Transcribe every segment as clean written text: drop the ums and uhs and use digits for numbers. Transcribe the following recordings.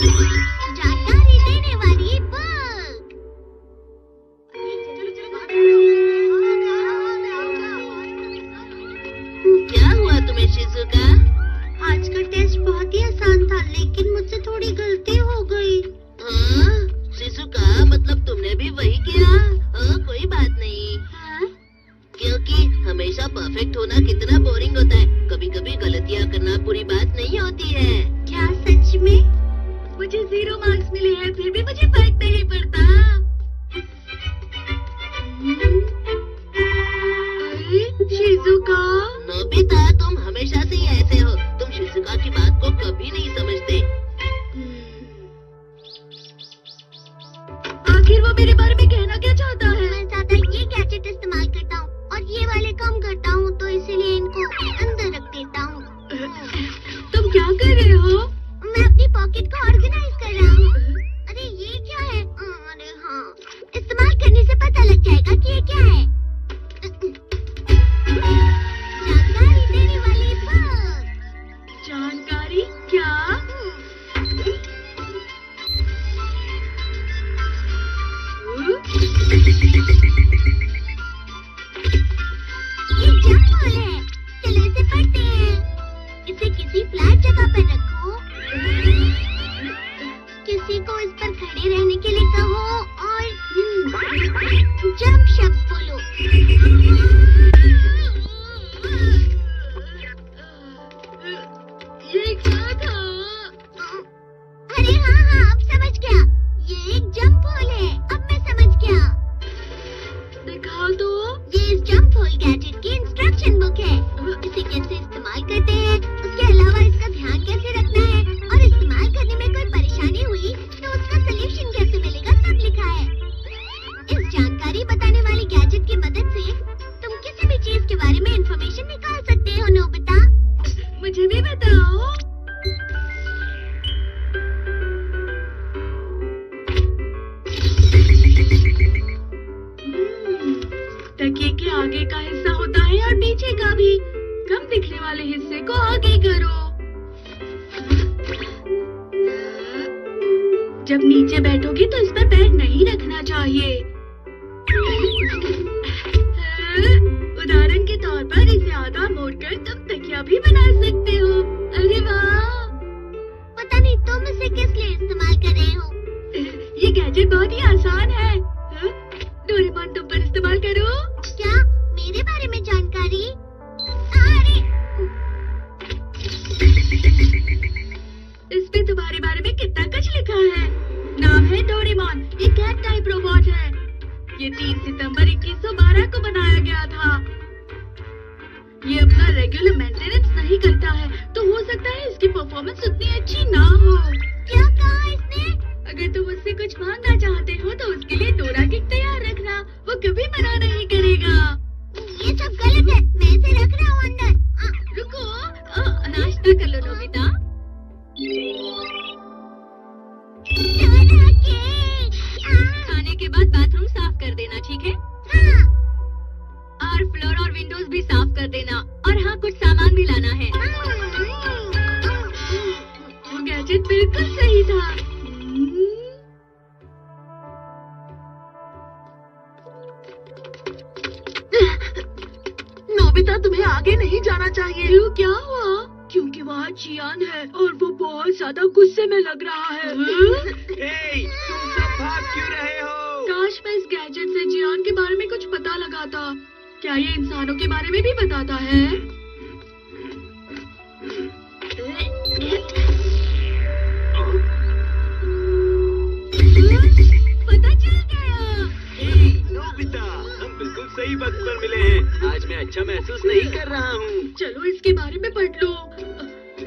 जानकारी देने वाली बुक। क्या हुआ तुम्हें शिजुका? आज का टेस्ट बहुत ही आसान था, लेकिन मुझसे थोड़ी गलती हो गई। हाँ? शिजुका, मतलब तुमने भी वही किया? कोई बात नहीं। हाँ? क्योंकि हमेशा परफेक्ट होना कितना बोरिंग होता है। कभी कभी गलतियाँ करना बुरी बात नहीं होती है। क्या सच में? मुझे 0 मार्क्स मिले हैं, फिर भी मुझे फर्क नहीं पड़ता। शिजुका, नोबिता, तुम हमेशा से ही ऐसे हो। तुम शिजुका की बात को कभी नहीं समझते। आखिर वो मेरे बारे में कहना क्या चाहता है? मैं ज्यादा ये गैजेट इस्तेमाल करता हूँ और ये वाले कम करता हूँ, तो इसीलिए इनको अंदर रख देता हूँ। तुम क्या कर रहे हो? मैं अपनी पॉकेट को ऑर्गेनाइज कर रहा हूँ। अरे ये क्या है? अरे हाँ, इस्तेमाल करने से पता लग जाएगा कि ये क्या है। जानकारी देने वाली बुक। जानकारी क्या? ये जंप बॉल है। चलो इसे पढ़ते हैं। इसे किसी फ्लैट जगह पर रखो, किसी को इस पर खड़े रहने के लिए कहो और जंप शब्द बोलो। ये क्या था? अरे हाँ, अब समझ गया। ये एक जंप बॉल है। अब मैं समझ गया। दिखा दो। ये इस जंप बॉल गैजेट की इंस्ट्रक्शन बुक है। इसे कैसे इस्तेमाल करते हैं, उसके अलावा इसका ध्यान कैसे रखना है और इस्तेमाल करने में कोई परेशानी हुई तो उसका सलूशन कैसे मिलेगा, सब लिखा है। इस जानकारी बताने वाली गैजेट की मदद से तुम किसी भी चीज के बारे में इंफॉर्मेशन निकाल सकते हो। नोबिता, मुझे भी बताओ। तकिए के आगे का हिस्सा होता है और पीछे का भी। कम दिखने वाले हिस्से को आगे करो। जब नीचे बैठोगी तो इस पर पैर नहीं रखना चाहिए। उदाहरण के तौर पर इसे आधा मोड़कर तुम तकिया भी बना सकते हो। अरे वाह! पता नहीं तुम इसे किस लिए इस्तेमाल कर रहे हो। ये गैजेट बहुत ही आसान है। डोरेमोन, तुम पर इस्तेमाल करो। क्या? मेरे बारे में जानकारी? अरे! इस पे तुम्हारे बारे में कितना कुछ लिखा है। नाम है डोरेमोन। ये कैट टाइप रोबोट है। ये 3 सितंबर 2112 को बनाया गया था। ये अपना रेगुलर मेंटेनेंस नहीं करता है, तो हो सकता है इसकी परफॉर्मेंस उतनी अच्छी ना हो। क्या कहा इसने? अगर तुम उससे कुछ मांगना चाहते हो तो उसके लिए डोरा किक तैयार रखना। वो कभी मना नहीं करेगा। ये सब गलत है। मैं इसे रख रहा हूँ अंदर। रुको, नाश्ता कर लो नोबिता। खाने के बाद बाथरूम साफ कर देना, ठीक है? हाँ। और फ्लोर और विंडोज भी साफ कर देना। और हाँ, कुछ सामान भी लाना है। वो गैजेट बिल्कुल सही था। नोबिता, तुम्हें आगे नहीं जाना चाहिए। क्यों? क्या हुआ? क्योंकि वहाँ चियान है और वो बहुत ज्यादा गुस्से में लग रहा है। तुम सब भाग क्यों रहे हो? काश मैं इस गैजेट से चियान के बारे में कुछ पता लगाता। क्या ये इंसानों के बारे में भी बताता है? पता चल गया। नोबिता, हम बिल्कुल सही वक्त पर मिले हैं। आज मैं अच्छा महसूस नहीं कर रहा हूँ। चलो इसके बारे में पढ़ लो।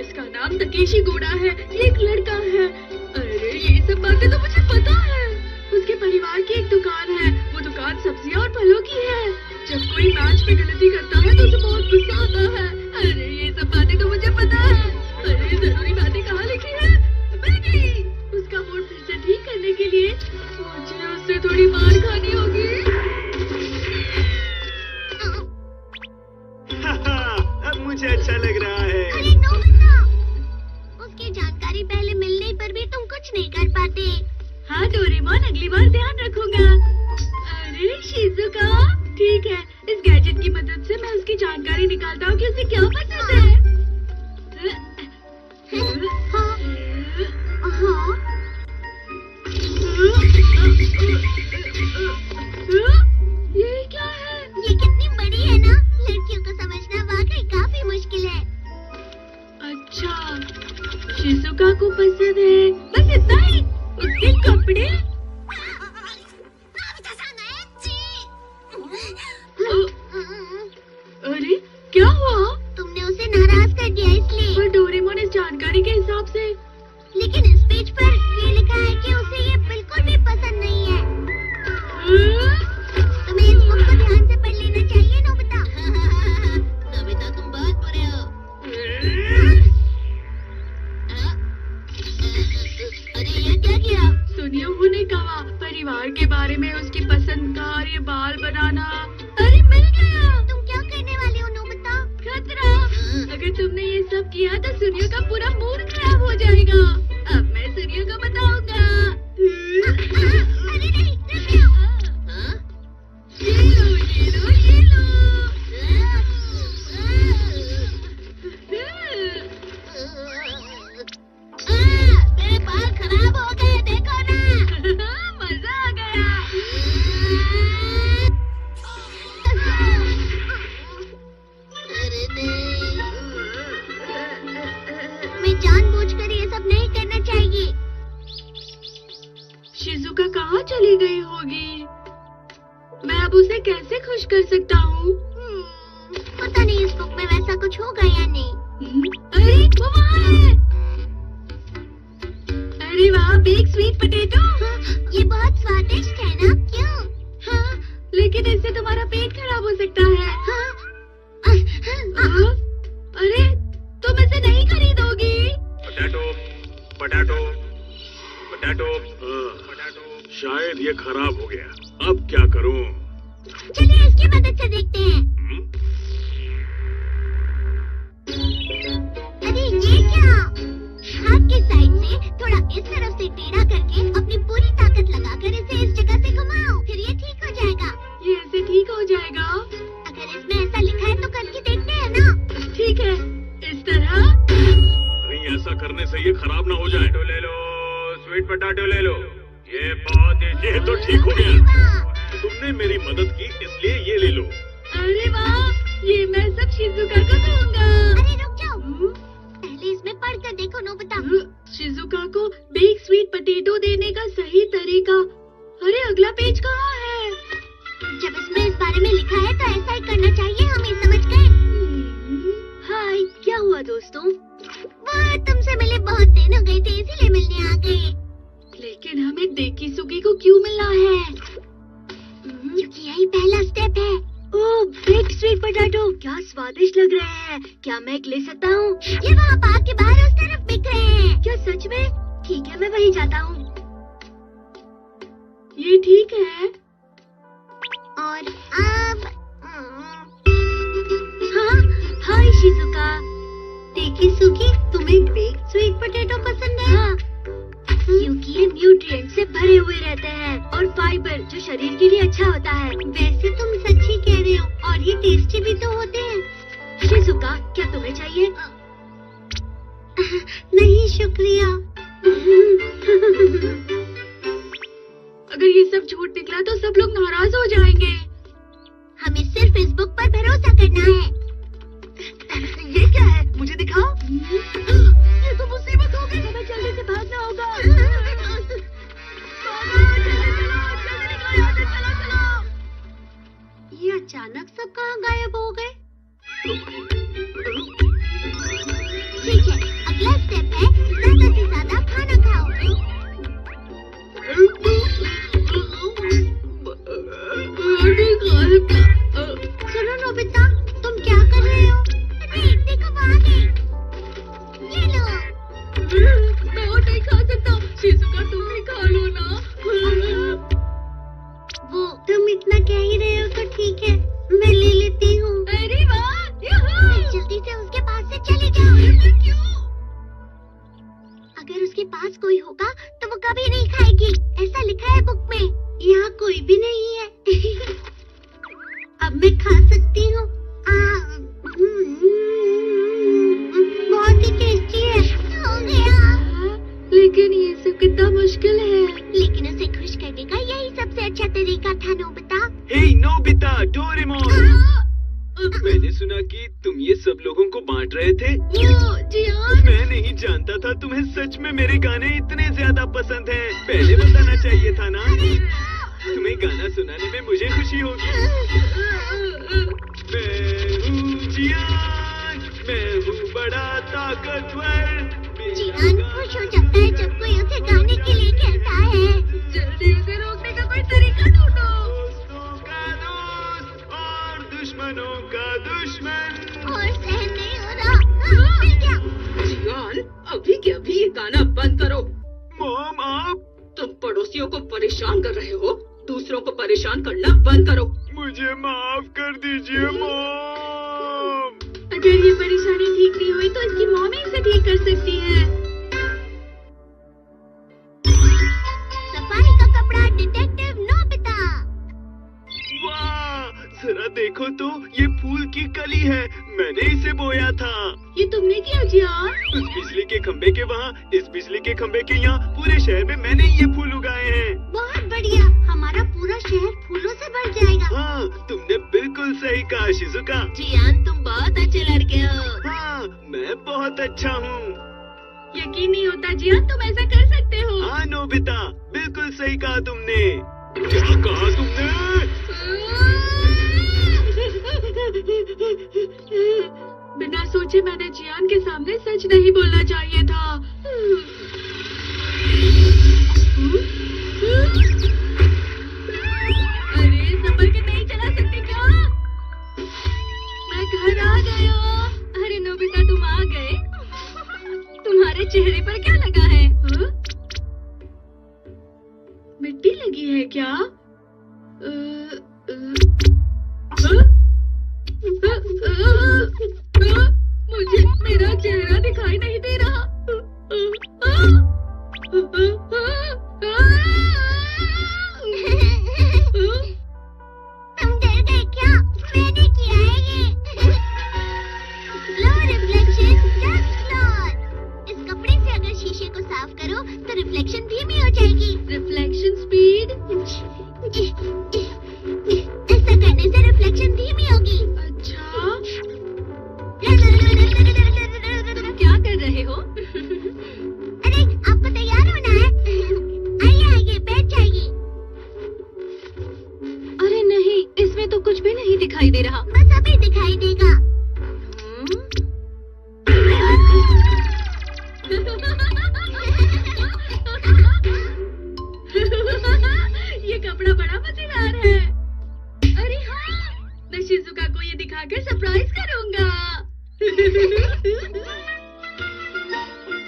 इसका नाम तकेशी गोडा है। ये एक लड़का है। अरे ये सब बातें तो मुझे पता है। उसके परिवार की एक दुकान है। वो दुकान सब्जियां और फलों की है। जब कोई मैच में गलती करता है तो उसे बहुत गुस्सा आता है। अरे ये सब बातें तो मुझे पता है। अरे जरूरी बातें कहाँ लिखी है? मिल गई। उसका मूड फिर से ठीक करने के लिए मुझे उससे थोड़ी मार खानी होगी। अब मुझे अच्छा लग रहा है। अरे नोबिता, उसकी जानकारी पहले मिलने पर भी तुम कुछ डोरेमोन, अगली बार ध्यान रखूंगा। अरे शिजुका, ठीक है, इस गैजेट की मदद से मैं उसकी जानकारी निकालता हूँ कि उसे क्या पसंद है। ये क्या है? ये कितनी बड़ी है ना, लड़कियों को समझना वाकई काफी मुश्किल है। अच्छा, शिजुका को पसंद है, बस इतना ही। उसके कपड़े? अरे क्या हुआ? तुमने उसे नाराज कर दिया इसलिए। पर डोरेमोन इस जानकारी के हिसाब से। लेकिन इस पेज पर ये लिखा है कि उसे ये बिल्कुल भी पसंद नहीं है। तुम्हें इस बुक को ध्यान से पढ़ लेना चाहिए नोबिता। नोबिता, तुम बहुत बुरे हो। अरे ये क्या किया? सुनियो ने कहा परिवार के बारे में उसकी पसंद का और ये बाल बनाना। अरे मिल गया। तुम क्या करने वाले हो नोबिता? खतरा। अगर तुमने ये सब किया तो सुनियो का पूरा मूड खराब हो जाएगा। अब मैं सुनियो को बताऊंगा। अरे नहीं, रुक जाओ। ये लो, ये लो, ये लो। मेरे बाल खराब हो गए, देखो ना। मजा आ गया। अरे नहीं, मैं जानबूझकर ये सब नहीं करना चाहिए। शिजुका कहाँ चली गई होगी? मैं अब उसे कैसे खुश कर सकता हूँ? पता नहीं इस बुक में वैसा कुछ होगा या नहीं। अरे वो वहाँ है। अरे वाह, बिग स्वीट पोटैटो। ये बहुत स्वादिष्ट है ना? क्यों? हाँ, लेकिन इससे तुम्हारा पेट खराब हो सकता है। अरे तुम इसे नहीं खरीदोगी? Potato, potato, potato, potato. शायद ये खराब हो गया। अब क्या करूं? चलिए इसकी मदद से देखते हैं। अरे ये क्या? हाथ के साइड से थोड़ा इस तरफ से टेढ़ा करके अपनी पूरी ताकत लगाकर इसे इस जगह से घुमाओ, फिर ये ठीक हो जाएगा। ये ऐसे ठीक हो जाएगा? अगर इसमें ऐसा लिखा है तो करके देखते हैं ना। ठीक है, इस तरह। नहीं, ऐसा करने से ये खराब ना हो जाए। तो ले लो, स्वीट पोटैटो ले लो। ये बहुत ये तो ठीक हो गया। तुमने मेरी मदद की इसलिए ये ले लो। अरे वाह, ये मैं सब शिजुका को दूंगा। अरे रुक जाओ, पहले इसमें पढ़कर देखो नोबिता। शिजुका को बिग स्वीट पोटैटो देने का सही तरीका। अरे अगला पेज कहाँ है? जब इसमें इस बारे में लिखा है तो ऐसा ही करना चाहिए, हम ये समझ गए। हाय, क्या हुआ दोस्तों? वाह, तुमसे मिले बहुत दिन हो गए थे इसीलिए मिलने आ गए। लेकिन हमें डेकिसुगी को क्यों मिलना है? क्योंकि यही पहला स्टेप है। ओह, बिग स्वीट पोटैटो, क्या स्वादिष्ट लग रहे हैं। क्या मैं एक ले सकता हूँ? ये वहाँ पार्क के बाहर उस तरफ बिक रहे हैं। क्या सच में? ठीक है, मैं वहीं जाता हूँ। ये ठीक है। और अब हाँ, हाय शिजुका। डेकिसुगी, तुम्हें बिग स्वीट पोटैटो पसंद है? हाँ, क्योंकि ये न्यूट्रिएंट से भरे हुए रहते हैं और फाइबर जो शरीर के लिए अच्छा होता है। वैसे तुम सच ही कह रहे हो, और ये टेस्टी भी तो होते हैं। शिजुका, क्या तुम्हें चाहिए? नहीं शुक्रिया। अगर ये सब झूठ निकला तो सब लोग नाराज हो जाएंगे। हमें सिर्फ इस बुक पर भरोसा करना है। ये क्या है? मुझे दिखाओ। ये तो मुसीबत हो गई। हमें जल्दी से भागना होगा। ये अचानक सब कहाँ गायब हो गए? ठीक है, अगला स्टेप है ज्यादा से ज्यादा खाना खाओ। सुनो नोबिता, तुम क्या कर रहे हो? अरे देखो वहाँ गई। ये लो। मैं और नहीं खा सकता। शिजुका, तुम भी खा लो ना। वो तुम इतना कह ही रहे हो तो ठीक है, मैं ले लेती हूँ। पास कोई होगा तो वो कभी नहीं खाएगी, ऐसा लिखा है बुक में। यहाँ कोई भी नहीं है। अब मैं खा सकती हूँ। बहुत ही टेस्टी है। हो गया। लेकिन ये सब कितना मुश्किल है। लेकिन उसे खुश करने का यही सबसे अच्छा तरीका था नोबिता। हे नोबिता, डोरेमोन, मैंने सुना कि तुम ये सब लोगों को बांट रहे थे। जियान, मैं नहीं जानता था तुम्हें सच में मेरे गाने इतने ज्यादा पसंद हैं। पहले बताना चाहिए था ना। तुम्हें गाना सुनाने में मुझे खुशी होगी। मैं हूँ जियान, मैं हूँ बड़ा ताकतवर। जियान खुश हो जाता है जब कोई उसे गाने के लिए कहता है। जल्दी उसे रोकने का कोई तरीका ढूंढो। दोस्तों का दोस्त और दुश्मनों का दुश्मन। और सहन नहीं हो रहा। मिल गया। जियान, अभी के अभी ये गाना बंद करो। मॉम, आप तुम पड़ोसियों को परेशान कर रहे हो। दूसरों को परेशान करना बंद करो। मुझे माफ कर दीजिए मॉम। अगर ये परेशानी ठीक नहीं हुई तो इसकी मॉम ही इसे ठीक कर सकती है। सफाई का कपड़ा डिटेक्टिव नोबिता। वाह, जरा देखो तो, ये फूल की कली है। मैंने इसे बोया था। ये तुमने किया जियान? उस बिजली के खंबे के वहाँ, इस बिजली के खंबे के यहाँ, पूरे शहर में मैंने ये फूल उगाए हैं। बहुत बढ़िया, हमारा पूरा शहर फूलों से भर जाएगा। हाँ, तुमने बिल्कुल सही कहा शिजुका। जियान, तुम बहुत अच्छे लड़के हो। हाँ, मैं बहुत अच्छा हूँ। यकीन नहीं होता जियान, तुम ऐसा कर सकते हो। हाँ नोबिता, बिल्कुल सही कहा तुमने। क्या कहा तुमने? बिना सोचे मैंने जियान के सामने सच नहीं बोलना चाहिए था। अरे संभल के नहीं चला सकते क्या? मैं घर आ गया। अरे नोबिता, तुम आ गए। तुम्हारे चेहरे पर क्या लगा है? हाँ? मिट्टी लगी है क्या? मुझे मेरा चेहरा दिखाई नहीं दे रहा। तुम डर गए क्या? मैंने किया है ये। लो रिफ्लेक्शन, जस्ट फ्लॉर। इस कपड़े से अगर शीशे को साफ करो तो रिफ्लेक्शन धीमी हो जाएगी। Reflection speed? ऐसा करने से रिफ्लेक्शन धीमी होगी। अच्छा, तुम क्या कर रहे हो? अरे आपको तैयार होना है। आइए आइए, बैठ जाइए। अरे नहीं, इसमें तो कुछ भी नहीं दिखाई दे रहा। बस अभी दिखाई देगा। ये कपड़ा बड़ा मजेदार है। अरे हाँ, मैं शिजुका को ये दिखाकर सरप्राइज करूंगा।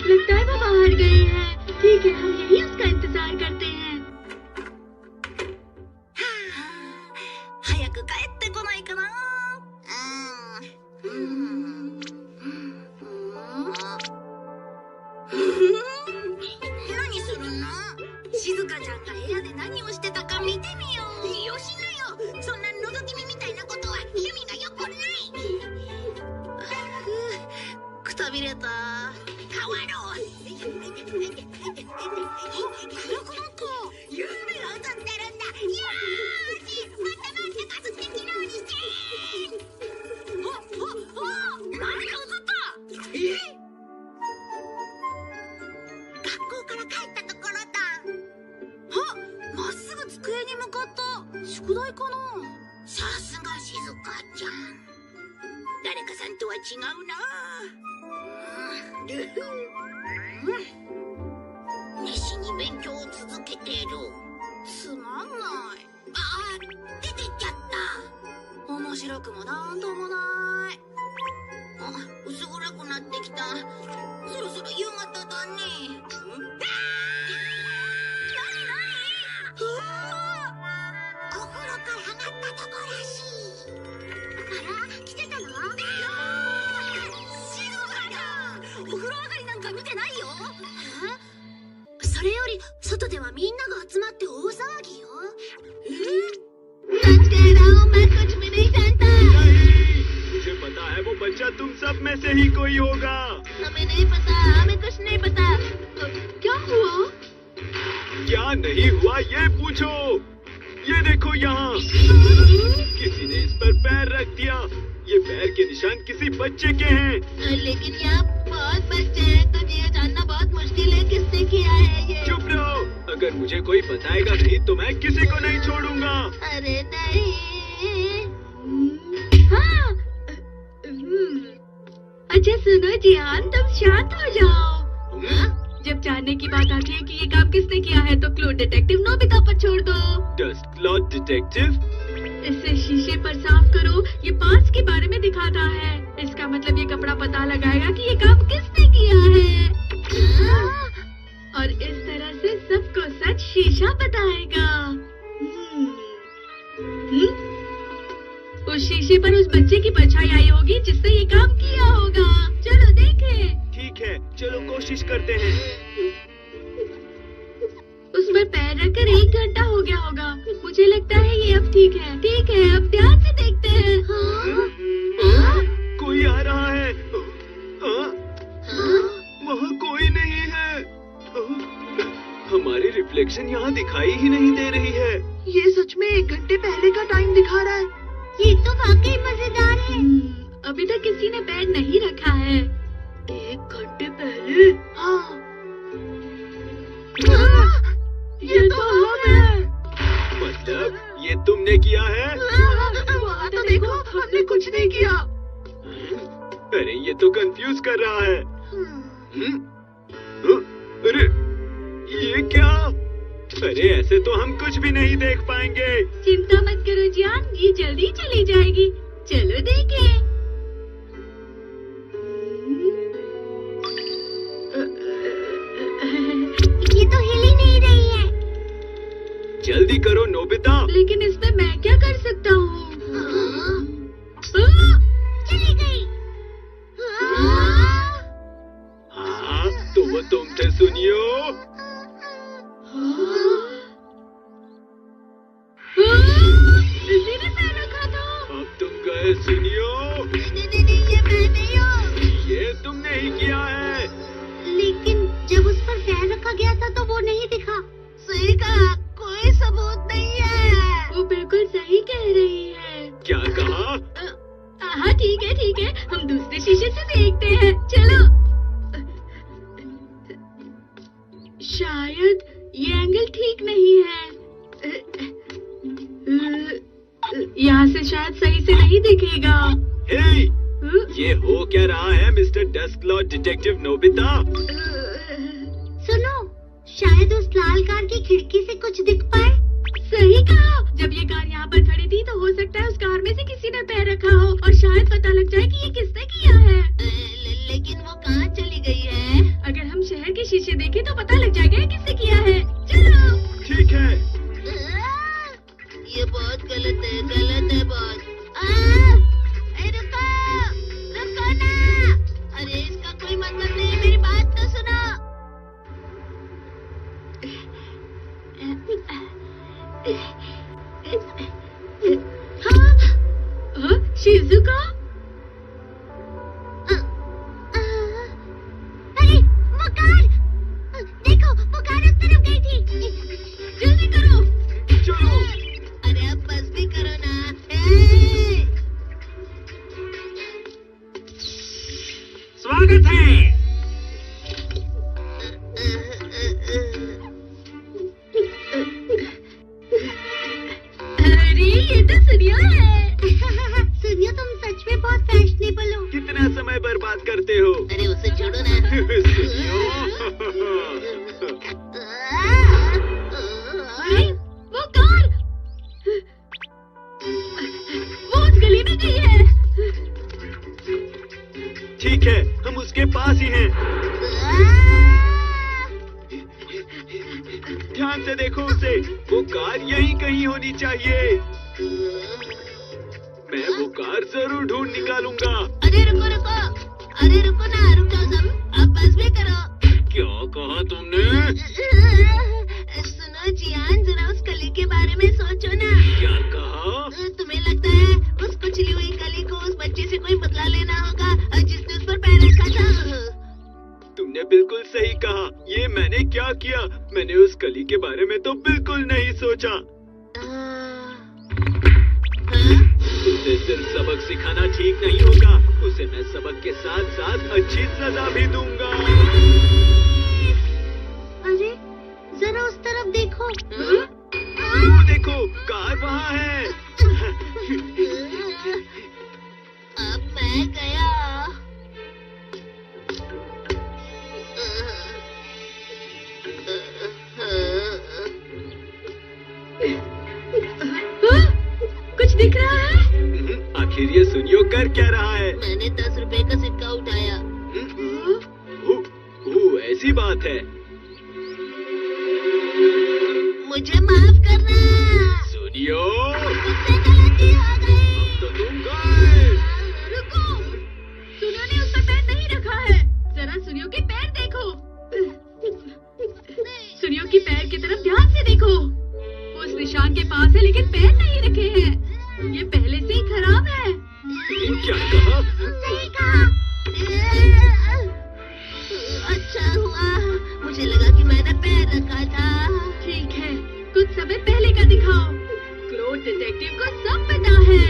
लगता है वो बाहर गई है। ठीक है, हम यही उसका इंतजार करते हैं। 早く帰ってこないかな。何するの？静香ちゃんが部屋で何をしてたか見てみよう。よしなよ。そんな覗き見みたいなことは趣味が良くない。くたびれた。変わろう。暗くなった。夢が映ってるんだ。よーし、もっともっと加速的なようにして。何が映った？学校から帰ったところだ。まっすぐ机に向かった。宿題かな。さすが静香ちゃん。誰かさんとは違うな。熱心に勉強を続けている。つまんない。出てっちゃった。面白くもなんともない。薄暗くなってきた。そろそろ夕方だね。お風呂から上がったとこらしい。あら、来てたの？静かだ。お風呂上がりなんか見てないよ。それより外ではみんなが集まって大騒ぎよ。सच कह रहा हूँ, मैं कुछ भी नहीं जानता। नहीं, मुझे पता है वो बच्चा तुम सब में से ही कोई होगा। हमें नहीं पता, हमें कुछ नहीं पता। क्या हुआ? क्या नहीं हुआ ये पूछो। ये देखो यहाँ, किसी ने इस पर पैर रख दिया। ये पैर के निशान किसी बच्चे के हैं। लेकिन यहाँ बहुत बच्चे हैं, तो ये जानना बहुत मुश्किल है किसने किया है ये। चुप रहो, अगर मुझे कोई बताएगा नहीं तो मैं किसी को नहीं छोड़ूंगा। अरे नहीं। हाँ। अच्छा सुनो जियान, तुम शांत हो जाओ। जब जानने की बात आती है कि ये काम किसने किया है तो क्लू डिटेक्टिव नोबिता पर छोड़ दो। Dust cloth detective? इसे शीशे पर साफ करो, ये पार्ट्स के बारे में दिखाता है। इसका मतलब ये कपड़ा पता लगाएगा कि ये काम किसने किया है। और इस तरह से सबको सच शीशा बताएगा। उस शीशे पर उस बच्चे की परछाई आई होगी जिसने ये काम किया होगा। चलो देखें। ठीक है, चलो कोशिश करते हैं। उस पर पैर रखकर 1 घंटा हो गया होगा। मुझे लगता है ये अब ठीक है। ठीक है, अब ध्यान से देखते हैं। कोई आ रहा है। वहाँ कोई नहीं है। हमारी रिफ्लेक्शन यहाँ दिखाई ही नहीं दे रही है। ये सच में 1 घंटे पहले का टाइम दिखा रहा है। ये तो वाकई मजेदार है। अभी तक किसी ने पैर नहीं रखा है। 1 घंटे पहले? हाँ। ये तो हम है। मतलब ये तुमने किया है? वहाँ तो देखो, हमने कुछ नहीं किया। अरे ये तो कंफ्यूज कर रहा है। अरे ये क्या? अरे ऐसे तो हम कुछ भी नहीं देख पाएंगे। चिंता मत करो जियान, ये जल्दी चली जाएगी। चलो देखें। ये तो हिल ही नहीं रही है। जल्दी करो नोबिता। लेकिन इसमें मैं क्या कर सकता हूँ? चली गई। हाँ, तो वो तुमसे सुनियो। इसी ने पैर रखा था। अब तुम गए सुनियो। नहीं, ये मैं नहीं हूँ। ये तुमने ही किया है। लेकिन जब उस पर पैर रखा गया था तो वो नहीं दिखा। सही कहा, कोई सबूत नहीं है। वो बिल्कुल सही कह रही है। क्या कहा? हाँ ठीक है, हम दूसरे शीशे से देखते हैं। चलो। शायद ये एंगल ठीक नहीं है। यहाँ से शायद सही से नहीं दिखेगा। हे, ये हो क्या रहा है mister dust cloth detective Nobita? सुनो, शायद उस लाल कार की खिड़की से कुछ दिख पाए। सही कहा। जब ये कार यहाँ पर खड़ी थी तो हो सकता है उस कार में से किसी ने पैर रखा हो और शायद पता लग जाए कि ये किसने किया है। लेकिन वो कहाँ चली गई है? अगर हम शहर के शीशे देखें तो पता लग जाएगा ये किसने किया है। चलो। ठीक है। ये बहुत गलत है बहुत। रुको ना। अरे इसका कोई मतलब नहीं, मेरी बात तो सुनो। हाँ, शिजुका? अरे वो कार, देखो वो कार उस तरफ गई थी। जल्दी करो। चलो। अरे अब बस भी करो ना। स्वागत है। अरे ये तो सुनियो है। सुनियो, तुम सच में बहुत फैशनेबल हो। कितना समय बर्बाद करते हो? अरे उसे छोड़ो ना। अरे वो कार, वो उस गली में गई है। ठीक है, हम उसके पास ही हैं। ध्यान से देखो उसे, वो कार यहीं कहीं होनी चाहिए। मैं वो कार जरूर ढूंढ निकालूंगा। अरे रुको, अरे रुको ना, रुको सब, अब बस भी करो। क्या कहा तुमने? मैंने क्या किया? मैंने उस कली के बारे में तो बिल्कुल नहीं सोचा। उसे सिर्फ सबक सिखाना ठीक नहीं होगा, उसे मैं सबक के साथ साथ अच्छी सजा भी दूंगा। अरे जरा उस तरफ देखो। वो देखो, कार वहाँ है। अब मैं गया। कुछ दिख रहा है? आखिर ये सुनियो कर क्या रहा है? मैंने 10 रुपए का सिक्का उठाया। ऐसी बात है। मुझे माफ करना। सुनियो, मुझसे गलती हो गई। अब तो तुम गए। रुको, सुनियो ने उस पर पैर नहीं रखा है। जरा सुनियो के पैर देखो। सुनियो की पैर की तरफ ध्यान से देखो। उस निशान के पास है लेकिन पैर नहीं रखे हैं। ये पहले से ही खराब है। क्या कहा? सही कहा। अच्छा हुआ, मुझे लगा कि मैंने पैर रखा था। ठीक है, कुछ समय पहले का दिखाओ। क्लोथ डिटेक्टिव को सब पता है।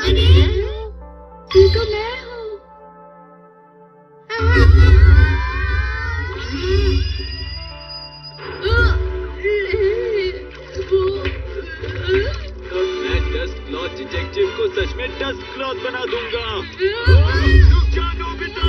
अरे ये तो मैं हूँ। अब मैं डस्ट क्लॉथ डिटेक्टिव को सच में डस्ट क्लॉथ बना दूंगा। रुक जा नोबिता।